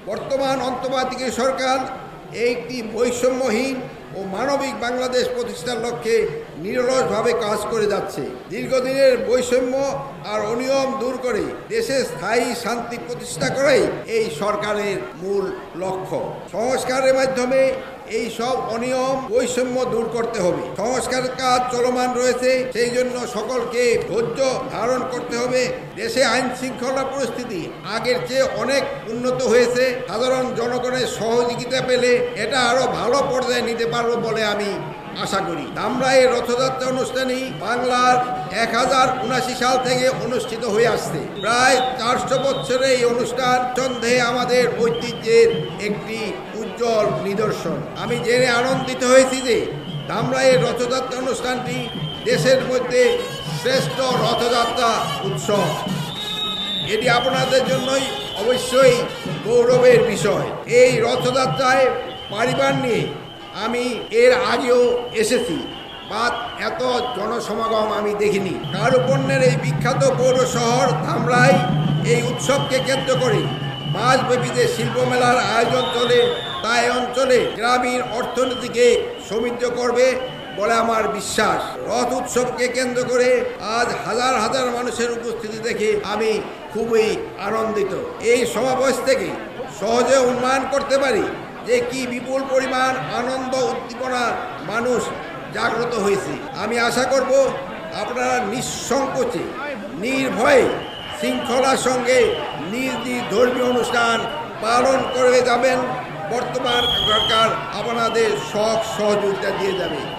বর্তমান অন্তর্বর্তী সরকার একটি বৈষম্যহীন ও মানবিক বাংলাদেশ প্রতিষ্ঠার লক্ষ্যে নিরলসভাবে কাজ করে যাচ্ছে। দীর্ঘদিনের বৈষম্য আর অনিয়ম দূর করে দেশে স্থায়ী শান্তি প্রতিষ্ঠা করাই এই সরকারের মূল লক্ষ্য। সংস্কারের মাধ্যমে এই সব অনিয়ম বৈষম্য দূর করতে হবে। সংস্কার কাজ চলমান রয়েছে, সেই জন্য সকলকে ধৈর্য ধারণ করতে হবে। দেশে আইন শৃঙ্খলা পরিস্থিতি আগের চেয়ে অনেক উন্নত হয়েছে। সাধারণ জনগণের সহযোগিতা পেলে এটা আরো ভালো পর্যায়ে নিতে পারবো বলে আমি আশা করি। ধামরাই রথযাত্রা অনুষ্ঠানই বাংলার 1079 সাল থেকে অনুষ্ঠিত হয়ে আসছে। প্রায় 400 বছরের এই অনুষ্ঠান সন্ধে আমাদের ঐতিহ্যের একটি উজ্জ্বল নিদর্শন। আমি জেনে আনন্দিত হয়েছি যে ধামরাইয়ের রথযাত্রা অনুষ্ঠানটি দেশের মধ্যে শ্রেষ্ঠ রথযাত্রা উৎসব। এটি আপনাদের জন্যই অবশ্যই গৌরবের বিষয়। এই রথযাত্রায় পরিবার নিয়ে আমি এর আগেও এসেছি, বাট এত জনসমাগম আমি দেখিনি। কারুপণ্যের এই বিখ্যাত পৌর শহর ধামরাই এই উৎসবকে কেন্দ্র করে মাসব্যাপী যে শিল্প মেলার আয়োজন চলে, তা এই অঞ্চলে গ্রামীণ অর্থনীতিকে সমৃদ্ধ করবে বলে আমার বিশ্বাস। রথ উৎসবকে কেন্দ্র করে আজ হাজার হাজার মানুষের উপস্থিতি দেখে আমি খুবই আনন্দিত। এই সমাবেশ থেকে সহজে অনুমান করতে পারি যে কি বিপুল পরিমাণ আনন্দ উদ্দীপনা মানুষ জাগ্রত হয়েছে। আমি আশা করব আপনারা নিঃসংকোচে নির্ভয়ে শৃঙ্খলার সঙ্গে নিজ নিজ ধর্মীয় অনুষ্ঠান পালন করে যাবেন। বর্তমান সরকার আপনাদের সহযোগিতা দিয়ে যাবে।